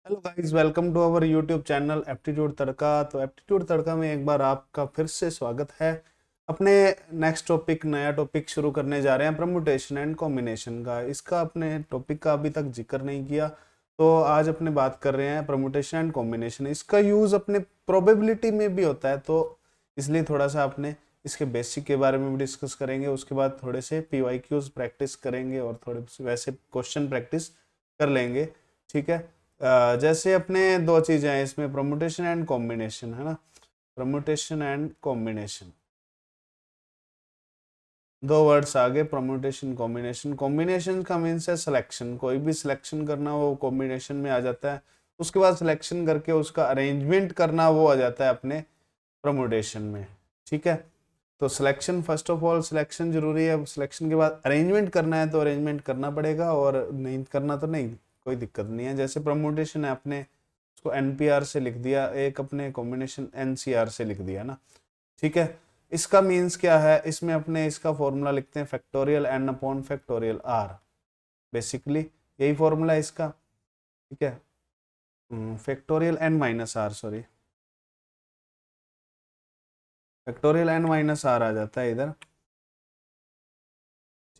Hello guys, welcome to our YouTube channel aptitude Tadka. तो aptitude तड़का में एक बार आपका फिर से स्वागत है। अपने नेक्स्ट टॉपिक, नया टॉपिक शुरू करने जा रहे हैं परम्यूटेशन एंड कॉम्बिनेशन का। इसका अपने टॉपिक का अभी तक जिक्र नहीं किया, तो आज अपने बात कर रहे हैं परम्यूटेशन एंड कॉम्बिनेशन। इसका यूज़ अपने प्रोबेबिलिटी में भी होता है, तो इसलिए थोड़ा सा अपने इसके बेसिक के बारे में भी डिस्कस करेंगे। उसके बाद थोड़े से PYQs प्रैक्टिस करेंगे और थोड़े से वैसे क्वेश्चन प्रैक्टिस कर लेंगे। ठीक है। जैसे अपने दो चीजें हैं इसमें, परम्यूटेशन एंड कॉम्बिनेशन, है ना। परम्यूटेशन एंड कॉम्बिनेशन, दो वर्ड्स आगे, परम्यूटेशन कॉम्बिनेशन। कॉम्बिनेशन का मीन्स है सिलेक्शन, कोई भी सिलेक्शन करना वो कॉम्बिनेशन में आ जाता है। उसके बाद सिलेक्शन करके उसका अरेंजमेंट करना वो आ जाता है अपने परम्यूटेशन में। ठीक है। तो selection, first of all selection जरूरी है, सिलेक्शन के बाद अरेंजमेंट करना है तो अरेंजमेंट करना पड़ेगा, और नहीं करना तो नहीं, कोई दिक्कत नहीं है। जैसे परम्यूटेशन है, अपने उसको NPR से लिख दिया, एक अपने कॉम्बिनेशन NCR से लिख दिया ना। ठीक है। इसका मीन्स क्या है, इसमें अपने इसका फॉर्मूला लिखते हैं factorial N upon factorial R। Basically यही फॉर्मूला है इसका। ठीक है। Factorial N minus R, sorry, factorial N minus R आ जाता है इधर।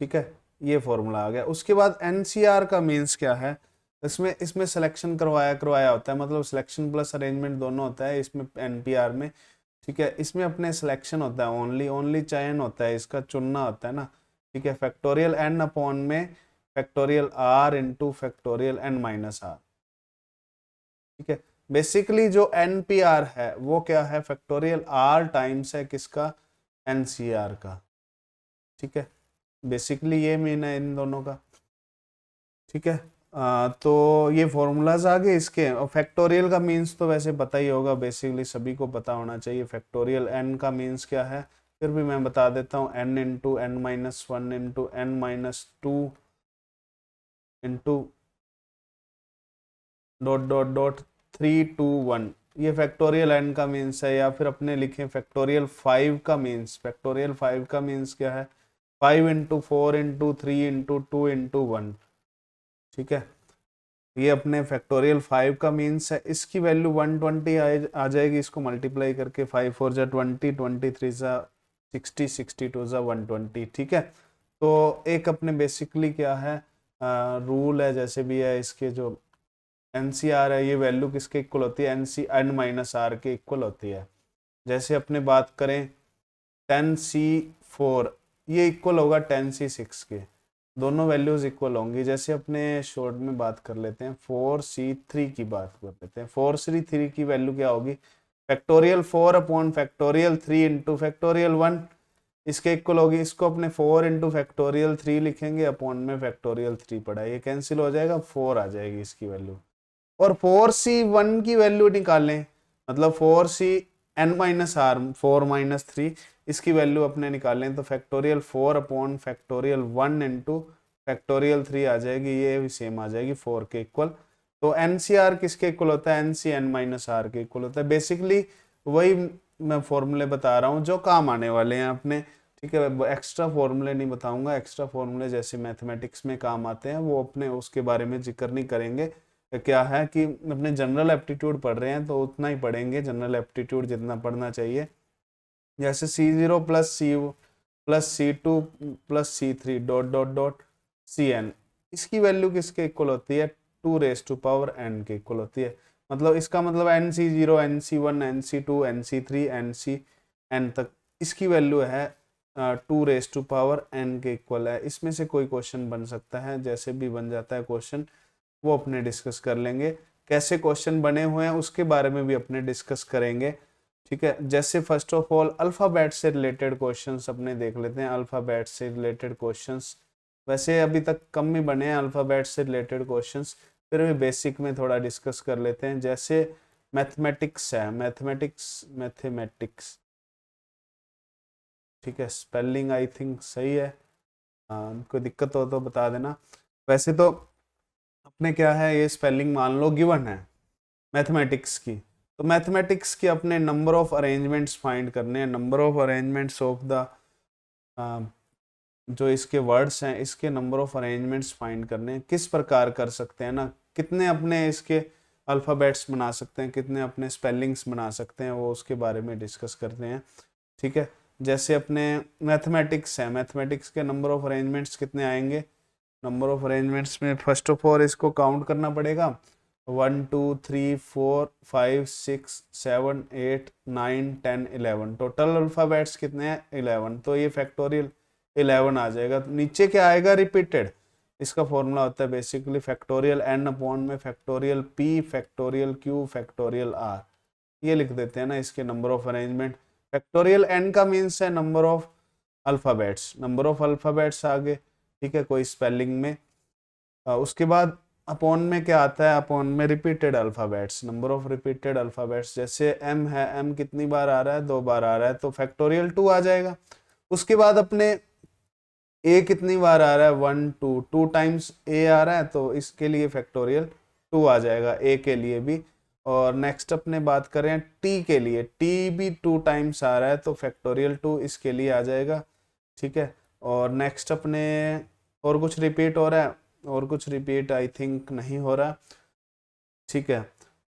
ठीक है, ये फॉर्मूला आ गया। उसके बाद NCR का मीन्स क्या है, इसमें इसमें सिलेक्शन करवाया करवाया होता है, मतलब सिलेक्शन प्लस अरेंजमेंट दोनों होता है इसमें NPR में। ठीक है। इसमें अपने सिलेक्शन होता है, ओनली ओनली चयन होता है, इसका चुनना होता है ना। ठीक है। फैक्टोरियल N अपॉन में factorial R into factorial N minus R। ठीक है। बेसिकली जो NPR है वो क्या है, फैक्टोरियल R टाइम्स है किसका, NCR का। ठीक है। बेसिकली ये मीन है इन दोनों का। ठीक है। तो ये फॉर्मूलाज आ गए इसके। और फैक्टोरियल का मीन्स तो वैसे पता ही होगा, बेसिकली सभी को पता होना चाहिए। फैक्टोरियल n का मीन्स क्या है, फिर भी मैं बता देता हूँ, n into n minus one into n minus two into dot dot dot 3 2 1। ये फैक्टोरियल n का मीन्स है। या फिर अपने लिखें फैक्टोरियल 5 का मीन्स, फैक्टोरियल 5 का मीन्स क्या है, 5 इंटू 4 इंटू 3 इंटू 2 इंटू 1। ठीक है। ये अपने फैक्टोरियल 5 का मीन्स है। इसकी वैल्यू 120 आ जाएगी, इसको मल्टीप्लाई करके 5 4 जा 20, 23 जा 60, 62 जा 120। ठीक है। तो एक अपने बेसिकली क्या है, रूल है, जैसे भी है इसके जो NCR है, ये वैल्यू किसके इक्वल होती है, N माइनस R के इक्वल होती है। जैसे अपने बात करें 10C4, ये इक्वल होगा 10C6 के, दोनों वैल्यूज इक्वल होंगी। जैसे अपने शॉर्ट में बात कर लेते हैं, 4C3 की बात कर लेते हैं। 4C3 की वैल्यू क्या होगी, factorial 4 upon factorial 3 into factorial 1, इसके इक्वल होगी। इसको अपने 4 इंटू फैक्टोरियल 3 लिखेंगे, अपॉन में फैक्टोरियल 3 पड़ा, ये कैंसिल हो जाएगा, 4 आ जाएगी इसकी वैल्यू। और 4C1 की वैल्यू निकालें, मतलब 4C n-r 4 - 3, इसकी वैल्यू अपने निकालें तो factorial 4 upon factorial 1 into factorial 3 आ जाएगी, ये भी सेम आ जाएगी 4 के इक्वल। तो NCR किसके इक्वल होता है, NCn-r के इक्वल होता है। बेसिकली वही मैं फॉर्मूले बता रहा हूँ जो काम आने वाले हैं अपने। ठीक है। एक्स्ट्रा फॉर्मूले नहीं बताऊंगा, एक्स्ट्रा फॉर्मूले जैसे मैथमेटिक्स में काम आते हैं वो अपने उसके बारे में जिक्र नहीं करेंगे। क्या है कि अपने जनरल एप्टीट्यूड पढ़ रहे हैं तो उतना ही पढ़ेंगे, जनरल एप्टीट्यूड जितना पढ़ना चाहिए। जैसे C0 plus C2 plus C3 dot dot dot Cn, इसकी वैल्यू किसके इक्वल होती है, 2n के इक्वल होती है। मतलब इसका मतलब NC0 NC1 NC2 NC3 NCn तक इसकी वैल्यू है 2n के इक्वल है। इसमें से कोई क्वेश्चन बन सकता है, जैसे भी बन जाता है क्वेश्चन वो अपने डिस्कस कर लेंगे। कैसे क्वेश्चन बने हुए हैं उसके बारे में भी अपने डिस्कस करेंगे। ठीक है। जैसे फर्स्ट ऑफ ऑल अल्फ़ाबेट से रिलेटेड क्वेश्चंस अपने देख लेते हैं। अल्फ़ाबेट से रिलेटेड क्वेश्चंस वैसे अभी तक कम ही बने हैं अल्फ़ाबेट से रिलेटेड क्वेश्चंस, फिर भी बेसिक में थोड़ा डिस्कस कर लेते हैं। जैसे मैथमेटिक्स है, मैथमेटिक्स। ठीक है। स्पेलिंग आई थिंक सही है, कोई दिक्कत हो तो बता देना। वैसे तो अपने क्या है, ये स्पेलिंग मान लो गिवन है मैथमेटिक्स की, तो मैथमेटिक्स की अपने नंबर ऑफ अरेंजमेंट्स फाइंड करने हैं। Number of arrangements of the जो इसके वर्ड्स हैं, इसके नंबर ऑफ अरेंजमेंट्स फाइंड करने हैं। किस प्रकार कर सकते हैं ना, कितने अपने इसके अल्फ़ाबेट्स बना सकते हैं, कितने अपने स्पेलिंग्स बना सकते हैं, वो उसके बारे में डिस्कस करते हैं। ठीक है, जैसे अपने मैथमेटिक्स है, मैथमेटिक्स के नंबर ऑफ अरेंजमेंट्स कितने आएंगे। नंबर ऑफ अरेंजमेंट्स में फर्स्ट ऑफ ऑल इसको काउंट करना पड़ेगा। 1 2 3 4 5 6 7 8 9 10 11, टोटल अल्फ़ाबेट्स कितने हैं 11, तो ये फैक्टोरियल 11 आ जाएगा। तो नीचे क्या आएगा, रिपीटेड। इसका फॉर्मूला होता है बेसिकली फैक्टोरियल n अपॉन में factorial p factorial q factorial r, ये लिख देते हैं ना इसके number of arrangement. Factorial n का मीन्स है number of alphabets, number of alphabets आगे, ठीक है, कोई स्पेलिंग में। उसके बाद अपॉन में क्या आता है, अपॉन में repeated alphabets, number of repeated alphabets. जैसे m है, m कितनी बार आ रहा है, 2 बार आ रहा है, तो फैक्टोरियल 2 आ जाएगा। उसके बाद अपने a कितनी बार आ रहा है, 1 2, 2 टाइम्स a आ रहा है, तो इसके लिए फैक्टोरियल 2 आ जाएगा a के लिए भी। और नेक्स्ट अपने बात करें t के लिए, t भी 2 टाइम्स आ रहा है, तो फैक्टोरियल 2 इसके लिए आ जाएगा। ठीक है, और नेक्स्ट अपने और कुछ रिपीट हो रहा है, और कुछ रिपीट आई थिंक नहीं हो रहा। ठीक है,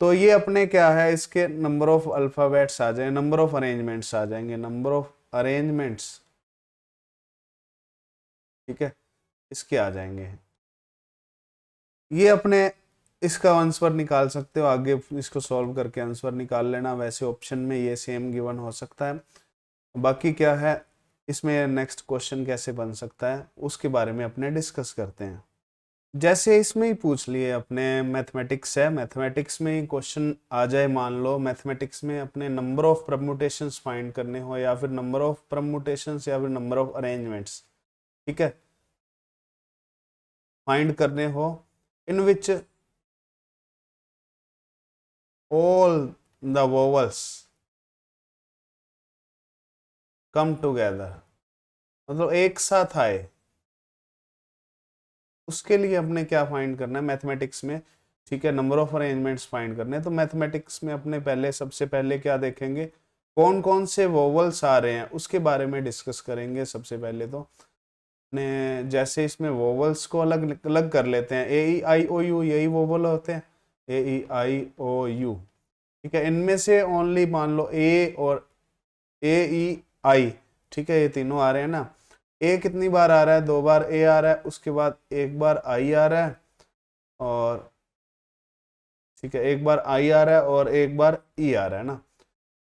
तो ये अपने क्या है, इसके नंबर ऑफ अल्फ़ाबेट्स आ जाएंगे, नंबर ऑफ अरेंजमेंट्स आ जाएंगे, नंबर ऑफ अरेंजमेंट्स। ठीक है, इसके आ जाएंगे। ये अपने इसका आंसर निकाल सकते हो, आगे इसको सॉल्व करके आंसर निकाल लेना। वैसे ऑप्शन में ये सेम गिवन हो सकता है। बाकी क्या है इसमें, नेक्स्ट क्वेश्चन कैसे बन सकता है उसके बारे में अपने डिस्कस करते हैं। जैसे इसमें ही पूछ लिए, अपने मैथमेटिक्स है, मैथमेटिक्स में ही क्वेश्चन आ जाए, मान लो मैथमेटिक्स में अपने नंबर ऑफ परम्यूटेशंस फाइंड करने हो, या फिर नंबर ऑफ परम्यूटेशंस, या फिर नंबर ऑफ अरेंजमेंट्स, ठीक है, फाइंड करने हो, इन विच all the vowels come together, मतलब एक साथ आए, उसके लिए हमने क्या फाइंड करना है मैथमेटिक्स में। ठीक है, नंबर ऑफ अरेंजमेंट्स फाइंड करने हैं, तो मैथमेटिक्स में अपने पहले सबसे पहले क्या देखेंगे, कौन कौन से वोवल्स आ रहे हैं उसके बारे में डिस्कस करेंगे। सबसे पहले तो अपने जैसे इसमें वोवल्स को अलग अलग कर लेते हैं, ए ई आई ओ यू, यही वोवल होते हैं, ए ई आई ओ यू। ठीक है, इनमें से ओनली मान लो ए और ए ई आई, ठीक है, ये तीनों आ रहे हैं ना। ए कितनी बार आ रहा है, 2 बार ए आ रहा है, उसके बाद एक बार आई आ रहा है, और ठीक है, एक बार आई आ रहा है और एक बार ई आ रहा है ना।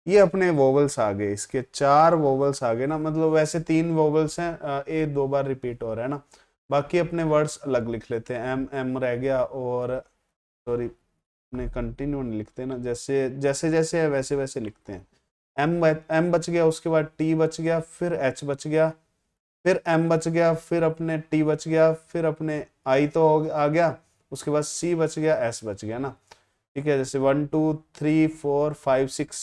ये अपने वोवल्स आ गए, इसके 4 वोवल्स आ गए ना, मतलब वैसे 3 वोवल्स हैं, ए 2 बार रिपीट हो रहा है ना। बाकी अपने वर्ड्स अलग लिख लेते हैं, एम एम रह गया, और सॉरी अपने कंटिन्यू नहीं लिखते ना, जैसे जैसे जैसे है वैसे वैसे लिखते हैं। एम बच गया, उसके बाद टी बच गया, फिर एच बच गया, फिर एम बच गया, फिर अपने टी बच गया, फिर अपने आई तो आ गया, उसके बाद सी बच गया, एस बच गया ना। ठीक है, जैसे 1 2 3 4 5 6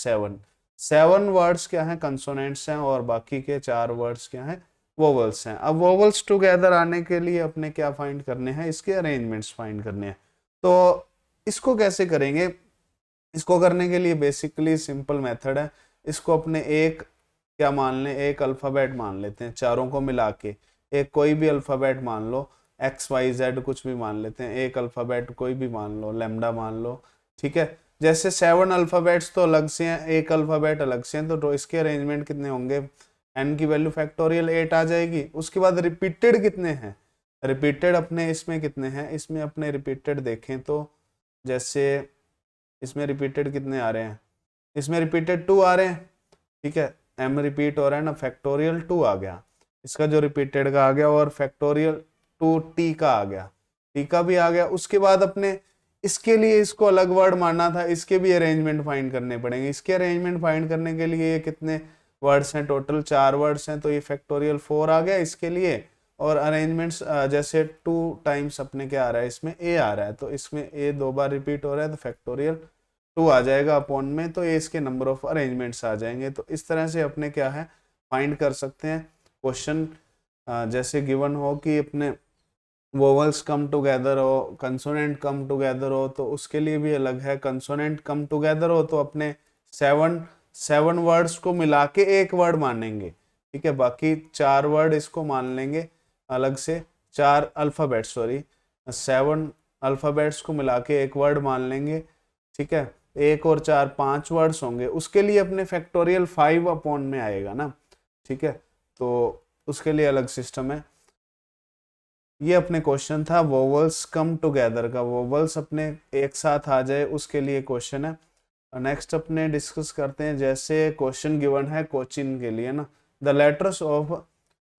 7 वर्ड्स क्या हैं, कंसोनेंट्स हैं, और बाकी के 4 वर्ड्स क्या हैं, वोवल्स हैं। अब वोवल्स टुगेदर आने के लिए अपने क्या फाइंड करने हैं, इसके अरेंजमेंट्स फाइंड करने हैं। तो इसको कैसे करेंगे, इसको करने के लिए बेसिकली सिंपल मेथड है। इसको अपने एक क्या मान लें, एक अल्फ़ाबेट मान लेते हैं, चारों को मिला के एक कोई भी अल्फ़ाबेट मान लो, एक्स वाई जेड कुछ भी मान लेते हैं, एक अल्फ़ाबेट कोई भी मान लो, लैम्डा मान लो। ठीक है, जैसे 7 अल्फ़ाबेट्स तो अलग से हैं, एक अल्फ़ाबेट अलग से हैं, तो इसके अरेंजमेंट कितने होंगे, n की वैल्यू फैक्टोरियल 8 आ जाएगी। उसके बाद रिपीटेड कितने हैं, रिपीटेड अपने इसमें कितने हैं, इसमें अपने रिपीटेड देखें तो जैसे इसमें रिपीटेड कितने आ रहे हैं, इसमें रिपीटेड 2 आ रहे हैं। ठीक है, m रिपीट हो रहा है ना, फैक्टोरियल 2 आ गया, इसका जो रिपीटेड का आ गया, और फैक्टोरियल 2 t का आ गया, t का भी आ गया। उसके बाद अपने इसके लिए इसको अलग वर्ड मानना था, इसके भी अरेंजमेंट फाइंड करने पड़ेंगे। इसके अरेंजमेंट फाइंड करने के लिए ये कितने वर्ड्स हैं, टोटल 4 वर्ड्स हैं, तो ये फैक्टोरियल 4 आ गया इसके लिए। और अरेंजमेंट्स जैसे 2 टाइम्स अपने क्या आ रहा है, इसमें a आ रहा है, तो इसमें a 2 बार रिपीट हो रहा है, तो फैक्टोरियल 2 आ जाएगा अपॉन में, तो ये इसके नंबर ऑफ अरेंजमेंट्स आ जाएंगे। तो इस तरह से अपने क्या है फाइंड कर सकते हैं क्वेश्चन, जैसे गिवन हो कि अपने वोवल्स कम टुगेदर हो, कंसोनेंट कम टुगेदर हो, तो उसके लिए भी अलग है। कंसोनेंट कम टुगेदर हो तो अपने 7 वर्ड्स को मिला के एक वर्ड मानेंगे। ठीक है, बाकी 4 वर्ड इसको मान लेंगे अलग से, 4 अल्फ़ाबेट्स, सॉरी 7 अल्फ़ाबेट्स को मिला के एक वर्ड मान लेंगे। ठीक है, 1 और 4 5 वर्ड्स होंगे, उसके लिए अपने फैक्टोरियल 5 अपॉन में आएगा ना, ठीक है, तो उसके लिए अलग सिस्टम है। ये अपने क्वेश्चन था वोवल्स कम टुगेदर का, वोवल्स अपने एक साथ आ जाए उसके लिए क्वेश्चन है। नेक्स्ट अपने डिस्कस करते हैं, जैसे क्वेश्चन गिवन है कोचिन के लिए ना, the letters of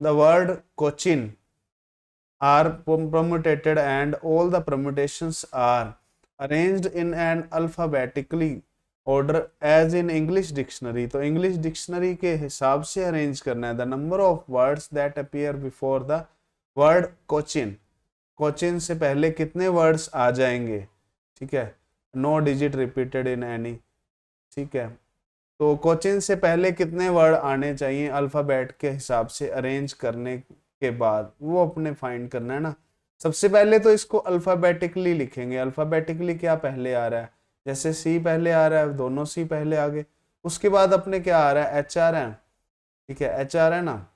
the word Cochin are permutated and all the permutations are arranged in an alphabetically order as in English dictionary। तो English dictionary के हिसाब से अरेंज करना है। the number of words that appear before the word Cochin, Cochin से पहले कितने words आ जाएंगे, ठीक है, no digit repeated in any, ठीक है, तो कोचिन से पहले कितने वर्ड आने चाहिए अल्फाबेट के हिसाब से अरेंज करने के बाद, वो अपने फाइंड करना है ना। सबसे पहले तो इसको अल्फाबेटिकली लिखेंगे, अल्फाबेटिकली क्या पहले आ रहा है, जैसे सी पहले आ रहा है, दोनों सी पहले आ गए, उसके बाद अपने क्या आ रहा है, एच आ रहा है, ठीक है, एच आ रहा है ना,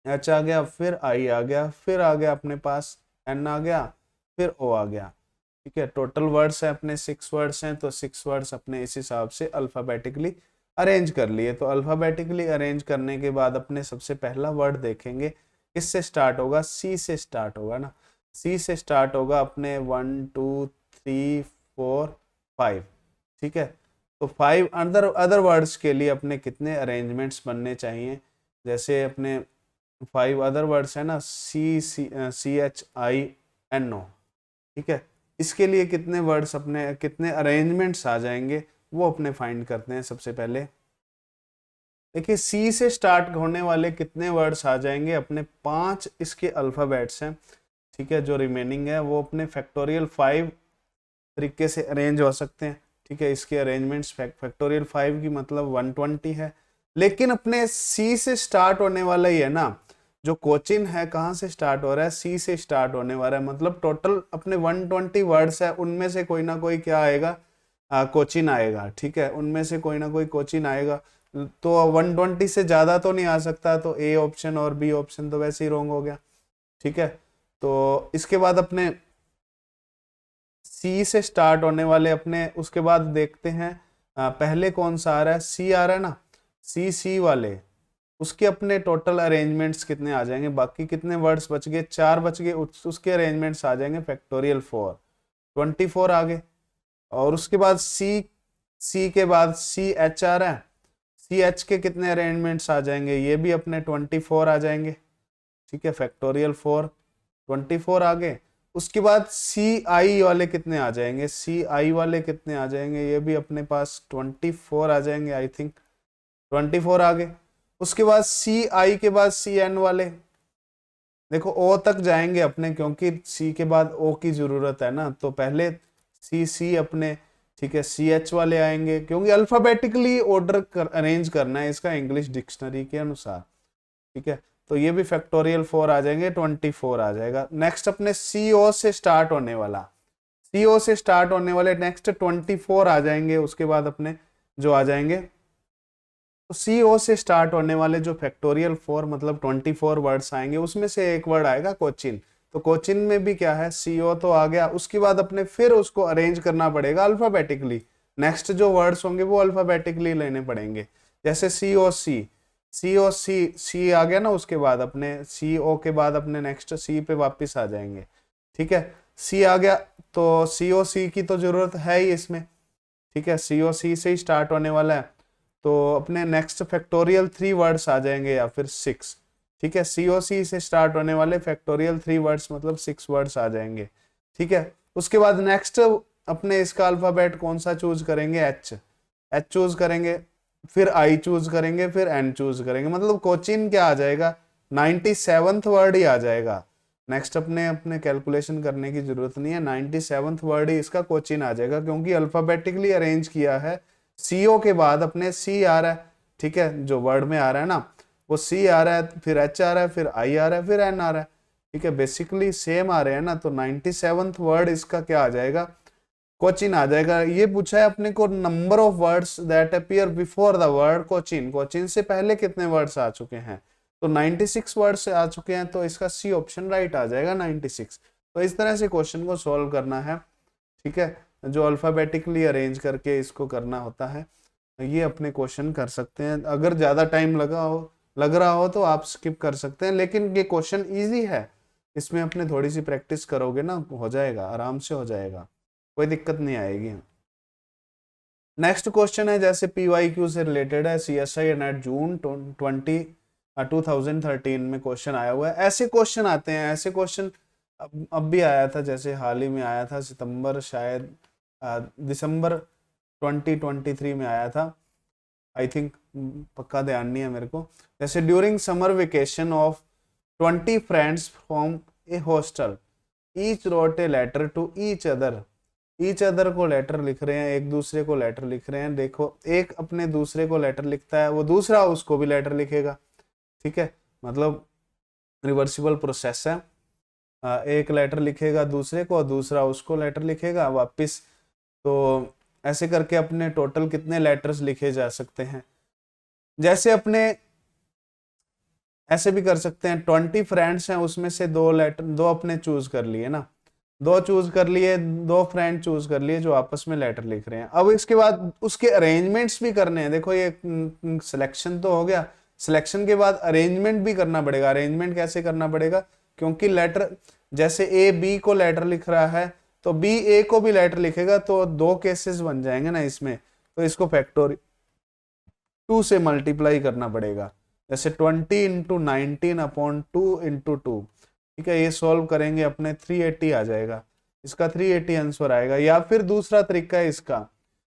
एच आ गया, फिर आई आ गया, फिर आ गया अपने पास एन आ गया, फिर ओ आ गया, ठीक है, टोटल वर्ड्स है अपने 6 वर्ड्स हैं, तो 6 वर्ड्स अपने इस हिसाब से अल्फाबेटिकली अरेंज कर लिए। तो अल्फाबेटिकली अरेंज करने के बाद अपने सबसे पहला वर्ड देखेंगे, किससे स्टार्ट होगा, सी से स्टार्ट होगा ना, सी से स्टार्ट होगा अपने 1 2 3 4 5, ठीक है, तो 5 अदर वर्ड्स के लिए अपने कितने अरेंजमेंट्स बनने चाहिए, जैसे अपने 5 अदर वर्ड्स है ना, C H I N O, ठीक है, इसके लिए कितने वर्ड्स अपने कितने अरेंजमेंट्स आ जाएंगे, वो अपने फाइंड करते हैं। सबसे पहले देखिए सी से स्टार्ट होने वाले कितने वर्ड्स आ जाएंगे, अपने 5 इसके अल्फाबेट्स हैं, ठीक है, जो रिमेनिंग है वो अपने फैक्टोरियल 5 तरीके से अरेंज हो सकते हैं, ठीक है, इसके अरेंजमेंट्स फैक्टोरियल 5 की मतलब 120 है, लेकिन अपने सी से स्टार्ट होने वाला ही है ना, जो कोचिन है कहाँ से स्टार्ट हो रहा है, सी से स्टार्ट होने वाला है, मतलब टोटल अपने 120 वर्ड्स है, उनमें से कोई ना कोई क्या आएगा, कोचिन आएगा, ठीक है, उनमें से कोई ना कोई कोचिन आएगा, तो 120 से ज्यादा तो नहीं आ सकता, तो ए ऑप्शन और बी ऑप्शन तो वैसे ही रॉन्ग हो गया, ठीक है। तो इसके बाद अपने सी से स्टार्ट होने वाले अपने उसके बाद देखते हैं पहले कौन सा आ रहा है, सी आ रहा है ना, सी वाले उसके अपने टोटल अरेंजमेंट्स कितने आ जाएंगे, बाकी कितने वर्ड्स बच गए, 4 बच गए, उसके अरेंजमेंट्स आ जाएंगे फैक्टोरियल 4 24 आ गए। और उसके बाद सी के बाद सी एच आ रहा है, सी एच के कितने अरेंजमेंट्स आ जाएंगे, ये भी अपने 24 आ जाएंगे, ठीक है, फैक्टोरियल 4 24 आ गए। उसके बाद सी आई वाले कितने आ जाएंगे, सी आई वाले कितने आ जाएंगे, ये भी अपने पास 24 आ जाएंगे, आई थिंक 24 आ गए। उसके बाद सी आई के बाद सी एन वाले, देखो ओ तक जाएंगे अपने, क्योंकि सी के बाद ओ की जरूरत है ना, तो पहले सी अपने, ठीक है, सी एच वाले आएंगे, क्योंकि अल्फाबेटिकली ऑर्डर अरेंज करना है इसका इंग्लिश डिक्शनरी के अनुसार, ठीक है, तो ये भी फैक्टोरियल 4 आ जाएंगे, 24 आ जाएगा। नेक्स्ट अपने सी ओ से स्टार्ट होने वाला, सी ओ से स्टार्ट होने वाले नेक्स्ट 24 आ जाएंगे, उसके बाद अपने जो आ जाएंगे, तो सी ओ से स्टार्ट होने वाले जो फैक्टोरियल 4 मतलब 24 वर्ड्स आएंगे, उसमें से एक वर्ड आएगा कोचिन, तो कोचिन में भी क्या है, सी ओ तो आ गया, उसके बाद अपने फिर उसको अरेंज करना पड़ेगा अल्फाबेटिकली, नेक्स्ट जो वर्ड्स होंगे वो अल्फाबेटिकली लेने पड़ेंगे, जैसे सी ओ सी आ गया ना, उसके बाद अपने सी ओ के बाद अपने नेक्स्ट सी पे वापस आ जाएंगे, ठीक है, सी आ गया, तो सी ओ सी की तो जरूरत है ही इसमें, ठीक है, सी ओ सी से ही स्टार्ट होने वाला है, तो अपने नेक्स्ट फैक्टोरियल 3 वर्ड्स आ जाएंगे या फिर 6, ठीक है, सी ओ सी से स्टार्ट होने वाले फैक्टोरियल 3 वर्ड्स मतलब 6 वर्ड्स आ जाएंगे, ठीक है। उसके बाद नेक्स्ट अपने इसका अल्फाबेट कौन सा चूज करेंगे, एच चूज करेंगे, फिर आई चूज करेंगे, फिर एन चूज करेंगे, मतलब कोचिन क्या आ जाएगा, 97th वर्ड ही आ जाएगा। नेक्स्ट अपने कैलकुलेशन करने की जरूरत नहीं है, 97th वर्ड ही इसका कोचिन आ जाएगा, क्योंकि अल्फाबेटिकली अरेंज किया है, सीओ के बाद अपने सी आ रहा है, ठीक है, जो वर्ड में आ रहा है ना वो सी आ रहा है, फिर एच आ रहा है, फिर आई आ रहा है, फिर एन आ रहा है, ठीक है, बेसिकली सेम आ रहे हैं ना, तो 97th वर्ड इसका क्या आ जाएगा, कोचिन आ जाएगा। ये पूछा है अपने को number of words that appear before the word Cochin, Cochin से पहले कितने वर्ड्स आ चुके हैं, तो 96 वर्ड्स आ चुके हैं, तो इसका सी ऑप्शन राइट आ जाएगा 96। तो इस तरह से क्वेश्चन को सॉल्व करना है, ठीक है, जो अल्फाबेटिकली अरेंज करके इसको करना होता है, ये अपने क्वेश्चन कर सकते हैं। अगर ज़्यादा टाइम लग रहा हो तो आप स्किप कर सकते हैं, लेकिन ये क्वेश्चन इजी है, इसमें अपने थोड़ी सी प्रैक्टिस करोगे ना, हो जाएगा, आराम से हो जाएगा, कोई दिक्कत नहीं आएगी। नेक्स्ट क्वेश्चन है जैसे PYQ से रिलेटेड है, CSI नेट जून 2013 में क्वेश्चन आया हुआ है। ऐसे क्वेश्चन आते हैं, ऐसे क्वेश्चन अब भी आया था, जैसे हाल ही में आया था सितंबर, शायद दिसंबर 2023 में आया था, आई थिंक, पक्का ध्यान नहीं है मेरे को। जैसे during summer vacation of 20 friends from a hostel, each wrote a letter to each other. Each other को लेटर लिख रहे हैं, एक दूसरे को लेटर लिख रहे हैं। देखो, एक अपने दूसरे को लेटर लिखता है, वो दूसरा उसको भी लेटर लिखेगा, ठीक है, मतलब रिवर्सिबल प्रोसेस है। एक लेटर लिखेगा दूसरे को, दूसरा उसको लेटर लिखेगा वापस। तो ऐसे करके अपने टोटल कितने लेटर्स लिखे जा सकते हैं। जैसे अपने ऐसे भी कर सकते हैं, 20 फ्रेंड्स हैं, उसमें से दो अपने चूज कर लिए ना, दो चूज कर लिए, दो फ्रेंड चूज कर लिए जो आपस में लेटर लिख रहे हैं। अब इसके बाद उसके अरेंजमेंट्स भी करने हैं। देखो, ये सिलेक्शन तो हो गया, सिलेक्शन के बाद अरेंजमेंट भी करना पड़ेगा। अरेंजमेंट कैसे करना पड़ेगा, क्योंकि लेटर जैसे A B को लेटर लिख रहा है, तो B A को भी लेटर लिखेगा, तो दो केसेस बन जाएंगे ना इसमें, तो इसको फैक्टोरियल 2 से मल्टीप्लाई करना पड़ेगा। जैसे 20 इंटू 19/2 इंटू 2, ठीक है, ये सॉल्व करेंगे अपने 380 आ जाएगा, इसका 380 आंसर आएगा। या फिर दूसरा तरीका है इसका,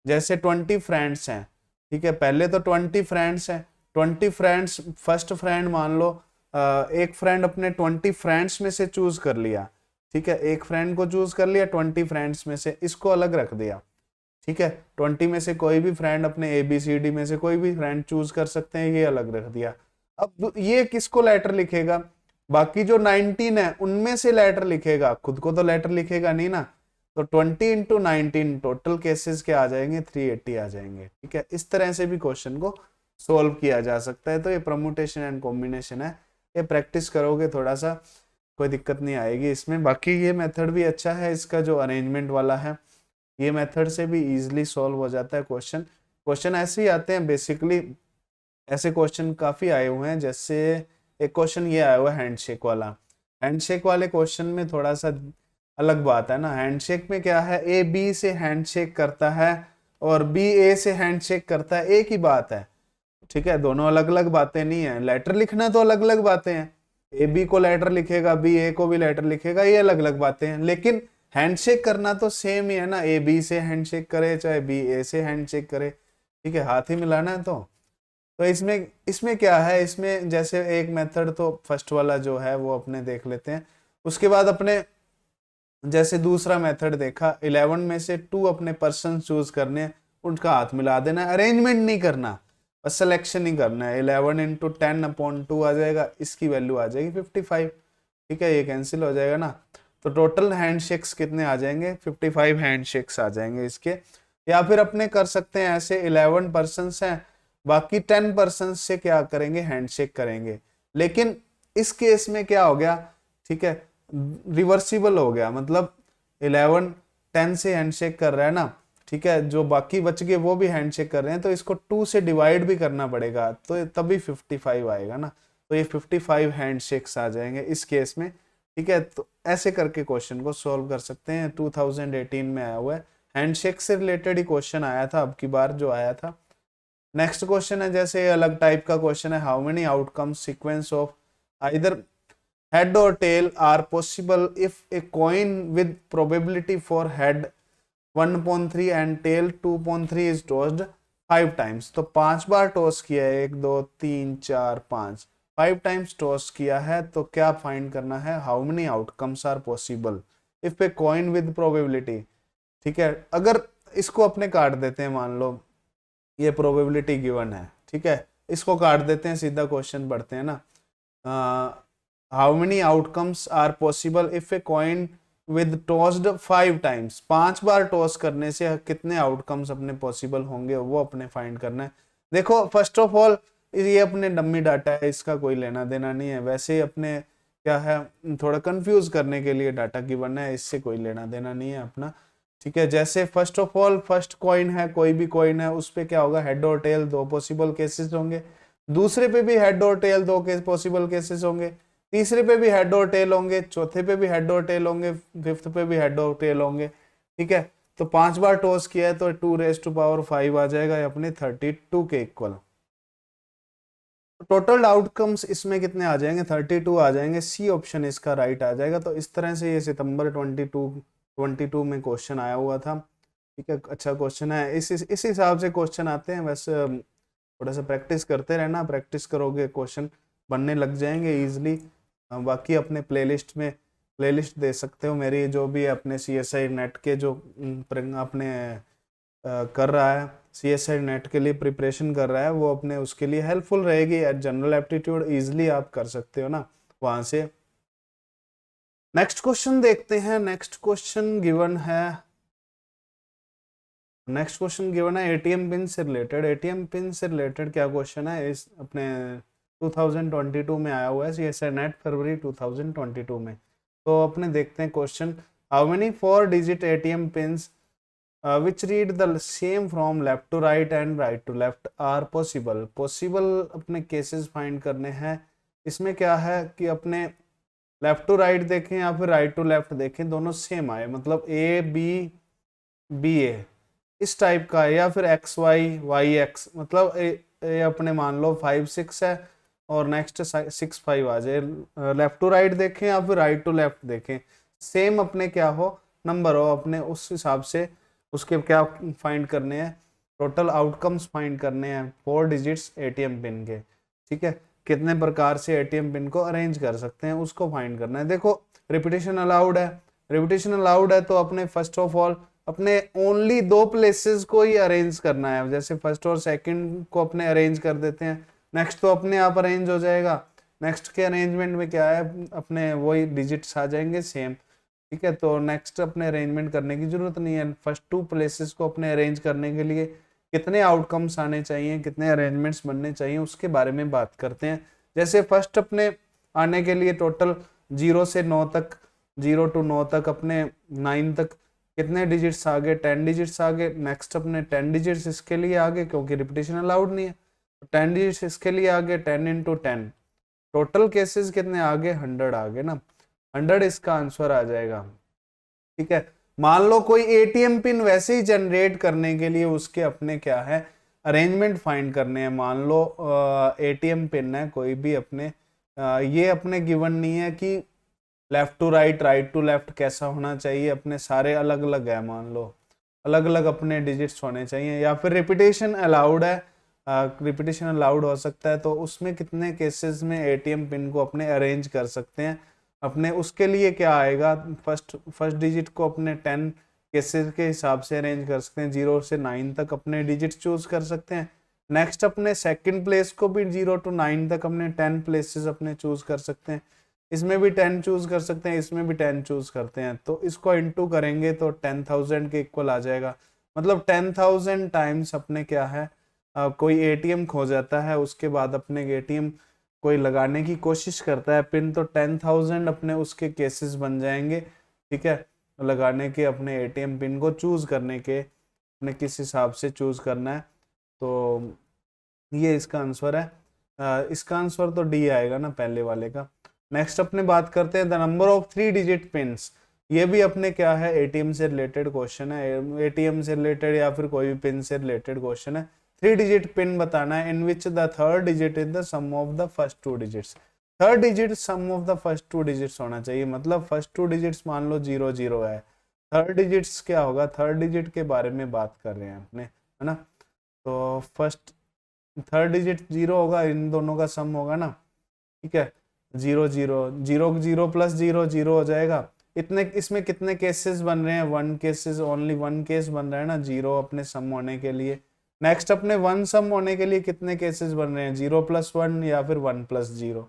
जैसे 20 फ्रेंड्स हैं, ठीक है, पहले तो 20 फ्रेंड्स हैं, 20 फ्रेंड्स, फर्स्ट फ्रेंड मान लो, एक फ्रेंड अपने 20 फ्रेंड्स में से चूज कर लिया, ठीक है, एक फ्रेंड को चूज कर लिया 20 फ्रेंड्स में से, इसको अलग रख दिया, ठीक है, 20 में से कोई भी फ्रेंड अपने ABCD में से कोई भी फ्रेंड चूज कर सकते हैं, ये अलग रख दिया। अब ये किसको लेटर लिखेगा, बाकी जो 19 है उनमें से लेटर लिखेगा, खुद को तो लेटर लिखेगा नहीं ना। तो 20 इंटू 19 टोटल केसेस के आ जाएंगे, 380 आ जाएंगे, ठीक है। इस तरह से भी क्वेश्चन को सोल्व किया जा सकता है। तो ये परमुटेशन एंड कॉम्बिनेशन है, ये प्रैक्टिस करोगे थोड़ा सा, कोई दिक्कत नहीं आएगी इसमें। बाकी ये मेथड भी अच्छा है इसका, जो अरेंजमेंट वाला है, ये मेथड से भी इजीली सॉल्व हो जाता है क्वेश्चन ऐसे ही आते हैं बेसिकली। ऐसे क्वेश्चन काफी आए हुए हैं, जैसे एक क्वेश्चन ये आया हुआ है हैंडशेक वाला। हैंडशेक वाले क्वेश्चन में थोड़ा सा अलग बात है ना। हैंडशेक में क्या है, A B से हैंडशेक करता है और B A से हैंडशेक करता है, एक ही बात है, ठीक है, दोनों अलग अलग बातें नहीं है। लेटर लिखना तो अलग अलग बातें हैं, A B को लेटर लिखेगा, B A को भी लेटर लिखेगा, ये अलग अलग बातें हैं। लेकिन हैंडशेक करना तो सेम ही है ना, A B से हैंडशेक करे चाहे B A से हैंडशेक करे, ठीक है, हाथ ही मिलाना है। तो इसमें क्या है, इसमें जैसे एक मेथड तो फर्स्ट वाला जो है वो अपने देख लेते हैं। उसके बाद अपने जैसे दूसरा मेथड देखा, 11 में से 2 अपने पर्सन चूज करने हैं, उनका हाथ मिला देना है, अरेंजमेंट नहीं करना, बस सिलेक्शन ही करना है। 11 इंटू 10/2 आ जाएगा, इसकी वैल्यू आ जाएगी 55, ठीक है, ये कैंसिल हो जाएगा ना। तो टोटल हैंडशेक्स कितने आ जाएंगे, 55 हैंडशेक्स आ जाएंगे इसके। या फिर अपने कर सकते हैं ऐसे, 11 पर्सन हैं, बाकी 10 पर्सन से क्या करेंगे, हैंडशेक करेंगे। लेकिन इस केस में क्या हो गया, ठीक है, रिवर्सिबल हो गया, मतलब 11 10 से हैंडशेक कर रहा है ना, ठीक है, जो बाकी बच गए वो भी हैंडशेक कर रहे हैं, तो इसको 2 से डिवाइड भी करना पड़ेगा, तो तभी 55 आएगा ना। तो ये 55 हैंडशेक्स आ जाएंगे इस केस में, ठीक है। तो ऐसे करके क्वेश्चन को सॉल्व कर सकते हैं। 2018 में आया हुआ है, हैंडशेक से रिलेटेड ही क्वेश्चन आया था अब की बार जो आया था। नेक्स्ट क्वेश्चन है, जैसे अलग टाइप का क्वेश्चन है, how many outcomes sequence of either head or tail are possible if a coin with probability for head 1/3 and tail 2/3 is tossed 5 times। तो 5 बार टॉस किया है, 1 2 3 4 5 टाइम्स टॉस किया है, तो क्या फाइंड करना है, how many outcomes are possible if a coin with probability, ठीक है। अगर इसको अपने काट देते हैं, मान लो ये प्रोबेबिलिटी गिवन है, ठीक है, इसको काट देते हैं, सीधा क्वेश्चन पढ़ते हैं ना। How many outcomes are possible if a coin with tossed 5 times, 5 बार टॉस करने से कितने आउटकम्स अपने पॉसिबल होंगे, वो अपने फाइंड करना है। देखो, फर्स्ट ऑफ ऑल ये अपने डम्मी डाटा है, इसका कोई लेना देना नहीं है। वैसे ही अपने क्या है, थोड़ा कंफ्यूज करने के लिए डाटा गिवन है, इससे कोई लेना देना नहीं है अपना। ठीक है। जैसे first of all first coin है, कोई भी कॉइन है, उस पे क्या होगा, हेड और टेल दो पॉसिबल केसेस होंगे। दूसरे पे भी हेड और टेल दो पॉसिबल केसेस होंगे। तीसरे पे भी हेड और टेल होंगे। चौथे पे भी हेड और टेल होंगे। फिफ्थ पे भी हेड और टेल होंगे। ठीक है। तो 5 बार टॉस किया है तो 2⁵ आ जाएगा अपने 32 के इक्वल। टोटल आउटकम्स इसमें कितने आ जाएंगे, 32 आ जाएंगे। सी ऑप्शन इसका राइट आ जाएगा। तो इस तरह से ये सितंबर 22 में क्वेश्चन आया हुआ था। ठीक है, अच्छा क्वेश्चन है। इस हिसाब से क्वेश्चन आते हैं। वैसे थोड़ा सा प्रैक्टिस करते रहना, प्रैक्टिस करोगे क्वेश्चन बनने लग जाएंगे इजीली। बाकी अपने प्लेलिस्ट दे सकते हो मेरी, जो भी अपने CSI नेट के जो अपने कर रहा है, CSI नेट के लिए प्रिपरेशन कर रहा है, वो अपने उसके लिए हेल्पफुल रहेगी। जनरल एप्टीट्यूड इजीली आप कर सकते हो ना वहां से। नेक्स्ट क्वेश्चन देखते हैं। नेक्स्ट क्वेश्चन गिवन है ATM पिन से रिलेटेड। ATM पिन से रिलेटेड क्या क्वेश्चन है, इस अपने 2022 में आया हुआ है, CSI नेट फरवरी 2022 में। तो अपने देखते हैं question. How many 4-digit ATM pins which read the same from left to right and right to left are possible अपने केसेस फाइंड करने हैं। इसमें क्या है कि अपने लेफ्ट टू राइट देखें या फिर राइट टू लेफ्ट देखें, दोनों सेम आए, मतलब A इस टाइप का है, या फिर XY मतलब ये अपने मान लो 5-6 है और नेक्स्ट 6-5 आ जाए। लेफ्ट टू राइट देखें या फिर राइट टू लेफ्ट देखें, सेम अपने क्या हो, नंबर हो, अपने उस हिसाब से उसके क्या फाइंड करने हैं, टोटल आउटकम्स फाइंड करने हैं 4 डिजिट्स ATM पिन के। ठीक है, कितने प्रकार से ATM पिन को अरेंज कर सकते हैं उसको फाइंड करना है। देखो रिपीटेशन अलाउड है, तो अपने फर्स्ट ऑफ ऑल अपने ओनली 2 प्लेसेस को ही अरेंज करना है। जैसे फर्स्ट और सेकंड को अपने अरेंज कर देते हैं, नेक्स्ट तो अपने आप अरेंज हो जाएगा। नेक्स्ट के अरेंजमेंट में क्या है, अपने वही डिजिट्स आ जाएंगे सेम। ठीक है, तो नेक्स्ट अपने अरेंजमेंट करने की जरूरत नहीं है। फर्स्ट 2 प्लेसेस को अपने अरेंज करने के लिए कितने आउटकम्स आने चाहिए, कितने अरेंजमेंट्स बनने चाहिए, उसके बारे में बात करते हैं। जैसे फर्स्ट अपने आने के लिए टोटल 0 से 9 तक, 0 to 9 तक, अपने 9 तक कितने डिजिट्स आ गए, 10 डिजिट्स आ गए। नेक्स्ट अपने 10 डिजिट्स इसके लिए आ गए क्योंकि रिपीटेशन अलाउड नहीं है, 10 डिजिट्स इसके लिए आ गए, 10 × 10। टोटल केसेस कितने आ गए, 100 आ गए ना, 100 इसका आंसर आ जाएगा। ठीक है, मान लो कोई ATM पिन वैसे ही जनरेट करने के लिए उसके अपने क्या है, अरेंजमेंट फाइंड करने हैं। मान लो ATM पिन है कोई भी अपने, ये अपने गिवन नहीं है कि left to right, right to left कैसा होना चाहिए, अपने सारे अलग अलग है। मान लो अलग अलग अपने डिजिट्स होने चाहिए, या फिर रिपीटेशन अलाउड है, रिपीटेशन अलाउड हो सकता है, तो उसमें कितने केसेस में ATM पिन को अपने अरेंज कर सकते हैं। अपने उसके लिए क्या आएगा, फर्स्ट डिजिट को अपने 10 केसेस के हिसाब से अरेंज कर सकते हैं, 0 से 9 तक अपने डिजिट चूज कर सकते हैं। नेक्स्ट अपने सेकंड प्लेस को भी 0 to 9 तक अपने 10 प्लेसेस अपने चूज कर सकते हैं। इसमें भी 10 चूज कर सकते हैं, इसमें भी 10 चूज करते हैं, तो इसको इनटू करेंगे तो 10,000 के इक्वल आ जाएगा। मतलब 10,000 टाइम्स अपने क्या है, कोई ATM खो जाता है, उसके बाद अपने ATM कोई लगाने की कोशिश करता है पिन, तो 10,000 अपने उसके केसेस बन जाएंगे। ठीक है, लगाने के अपने ATM पिन को चूज करने के, अपने किस हिसाब से चूज करना है। तो ये इसका आंसर है। इसका आंसर तो D आएगा ना पहले वाले का। नेक्स्ट अपने बात करते हैं the number of 3 digit pins. ये भी अपने क्या है, ATM से रिलेटेड क्वेश्चन है, ATM से रिलेटेड या फिर कोई भी पिन से रिलेटेड क्वेश्चन है। 3 डिजिट पिन बताना है in which the third digit is the sum of the first 2 digits. Third digit sum of the first 2 digits होना चाहिए, मतलब फर्स्ट 2 डिजिट्स मान लो 0 है, थर्ड डिजिट्स क्या होगा, थर्ड डिजिट के बारे में बात कर रहे हैं अपने, है ना। तो फर्स्ट थर्ड डिजिट 0 होगा, इन दोनों का सम होगा ना। ठीक है, 0 0 0 0 + 0 0 हो जाएगा। इतने इसमें कितने केसेस बन रहे हैं, 1 केसेस, ओनली 1 केस बन रहा है ना 0 अपने सम होने के लिए। नेक्स्ट अपने 1 सम होने के लिए कितने केसेस बन रहे हैं, 0 + 1 या फिर 1 + 0।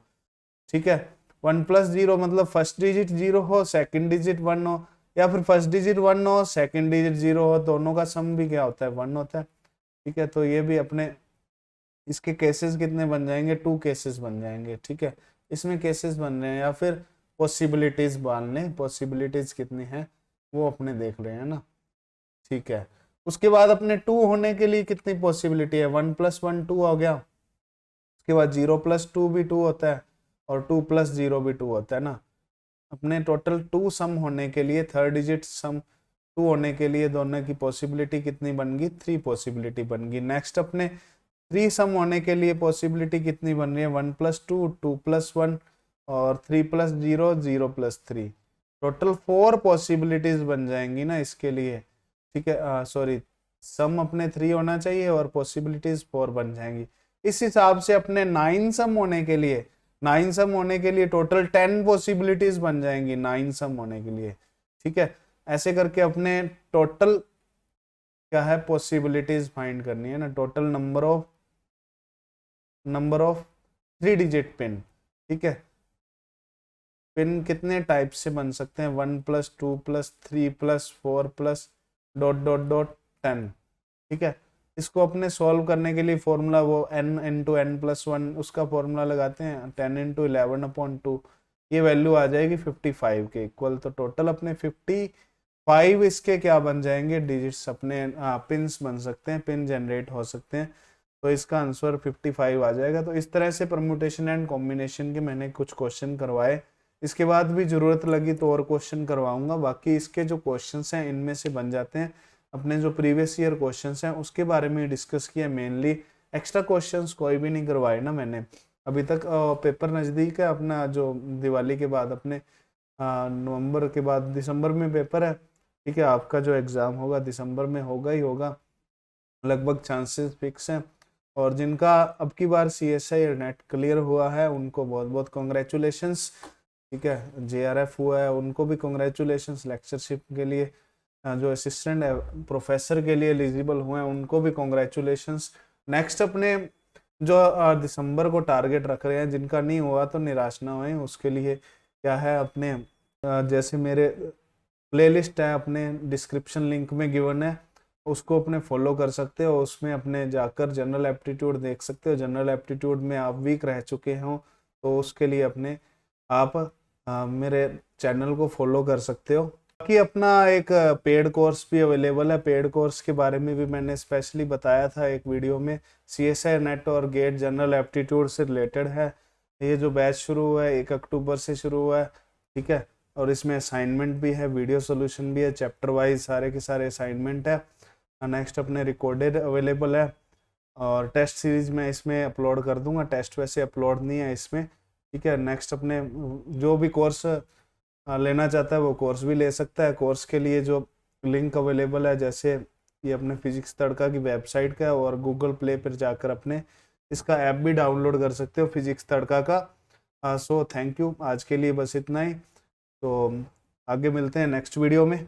ठीक है, 1 + 0 मतलब फर्स्ट डिजिट 0 हो, सेकंड डिजिट 1 हो, या फिर फर्स्ट डिजिट 1 हो, सेकंड डिजिट 0 हो, दोनों का सम भी क्या होता है, 1 होता है। ठीक है, तो ये भी अपने इसके केसेस कितने बन जाएंगे, 2 केसेस बन जाएंगे। ठीक है, इसमें केसेस बन रहे हैं, या फिर पॉसिबिलिटीज बांध लें, पॉसिबिलिटीज कितनी है वो अपने देख रहे हैं ना। ठीक है। उसके बाद अपने 2 होने के लिए कितनी पॉसिबिलिटी है, 1 + 1 2 हो गया। उसके बाद 0 + 2 भी 2 होता है और 2 + 0 भी 2 होता है ना। अपने टोटल 2 सम होने के लिए, थर्ड डिजिट सम 2 होने के लिए दोनों की पॉसिबिलिटी कितनी बन गई, 3 पॉसिबिलिटी बन गई। नेक्स्ट अपने 3 सम होने के लिए पॉसिबिलिटी कितनी बन रही है, 1 + 2 2 + 1 और 3 + 0 0 + 3। टोटल 4 पॉसिबिलिटीज बन जाएंगी ना इसके लिए, ठीक है। सॉरी, सम अपने 3 होना चाहिए और पॉसिबिलिटीज 4 बन जाएंगी। इस हिसाब से अपने 9 सम होने के लिए, 9 सम होने के लिए टोटल 10 पॉसिबिलिटीज बन जाएंगी 9 सम होने के लिए, ठीक है। ऐसे करके अपने टोटल क्या है, पॉसिबिलिटीज फाइंड करनी है ना, total number of 3 digit pin, ठीक है। पिन कितने टाइप से बन सकते हैं, 1 + 2 + 3 + 4 + ... 10, ठीक है। इसको अपने सॉल्व करने के लिए फॉर्मूला वो n × n+1 उसका फॉर्मूला लगाते हैं, 10 × 11/2, ये वैल्यू आ जाएगी 55 के इक्वल। तो टोटल अपने 55 इसके क्या बन जाएंगे, डिजिट्स अपने पिन्स बन सकते हैं, पिन जनरेट हो सकते हैं। तो इसका आंसर 55 आ जाएगा। तो इस तरह से परम्यूटेशन एंड कॉम्बिनेशन के मैंने कुछ क्वेश्चन करवाए। इसके बाद भी जरूरत लगी तो और क्वेश्चन करवाऊंगा। बाकी इसके जो क्वेश्चंस हैं इनमें से बन जाते हैं। अपने जो प्रीवियस ईयर क्वेश्चंस हैं उसके बारे में डिस्कस किया मेनली, एक्स्ट्रा क्वेश्चंस कोई भी नहीं करवाए ना मैंने अभी तक। पेपर नज़दीक है अपना, जो दिवाली के बाद अपने नवंबर के बाद दिसंबर में पेपर है, ठीक है। आपका जो एग्ज़ाम होगा दिसंबर में होगा ही होगा, लगभग चांसेस फिक्स हैं। और जिनका अब की बार CSI नेट क्लियर हुआ है उनको बहुत बहुत कॉन्ग्रेचुलेशंस, ठीक है। JRF हुआ है उनको भी कॉन्ग्रेचुलेशंस। लेक्चरशिप के लिए जो असिस्टेंट प्रोफेसर के लिए एलिजिबल हुए हैं उनको भी कॉन्ग्रेचुलेशंस। नेक्स्ट अपने जो दिसंबर को टारगेट रख रहे हैं, जिनका नहीं हुआ तो निराश ना होए, उसके लिए क्या है अपने जैसे मेरे प्लेलिस्ट है अपने डिस्क्रिप्शन लिंक में गिवन है, उसको अपने फॉलो कर सकते हो। उसमें अपने जाकर जनरल एप्टीट्यूड देख सकते हो। जनरल एप्टीट्यूड में आप वीक रह चुके हो तो उसके लिए अपने आप मेरे चैनल को फॉलो कर सकते हो। बाकी अपना एक पेड कोर्स भी अवेलेबल है। पेड कोर्स के बारे में भी मैंने स्पेशली बताया था एक वीडियो में। CSI नेट और गेट जनरल एप्टीट्यूड से रिलेटेड है। ये जो बैच शुरू हुआ है 1 अक्टूबर से शुरू हुआ है, ठीक है। और इसमें असाइनमेंट भी है, वीडियो सोल्यूशन भी है, चैप्टर वाइज सारे के सारे असाइनमेंट है। नेक्स्ट अपने रिकॉर्डेड अवेलेबल है और टेस्ट सीरीज में इसमें अपलोड कर दूंगा। टेस्ट वैसे अपलोड नहीं है इसमें, ठीक है। नेक्स्ट अपने जो भी कोर्स लेना चाहता है वो कोर्स भी ले सकता है। कोर्स के लिए जो लिंक अवेलेबल है, जैसे ये अपने फिजिक्स तड़का की वेबसाइट का है और गूगल प्ले पर जाकर अपने इसका ऐप भी डाउनलोड कर सकते हो फिजिक्स तड़का का। सो थैंक यू, आज के लिए बस इतना ही। तो आगे मिलते हैं नेक्स्ट वीडियो में।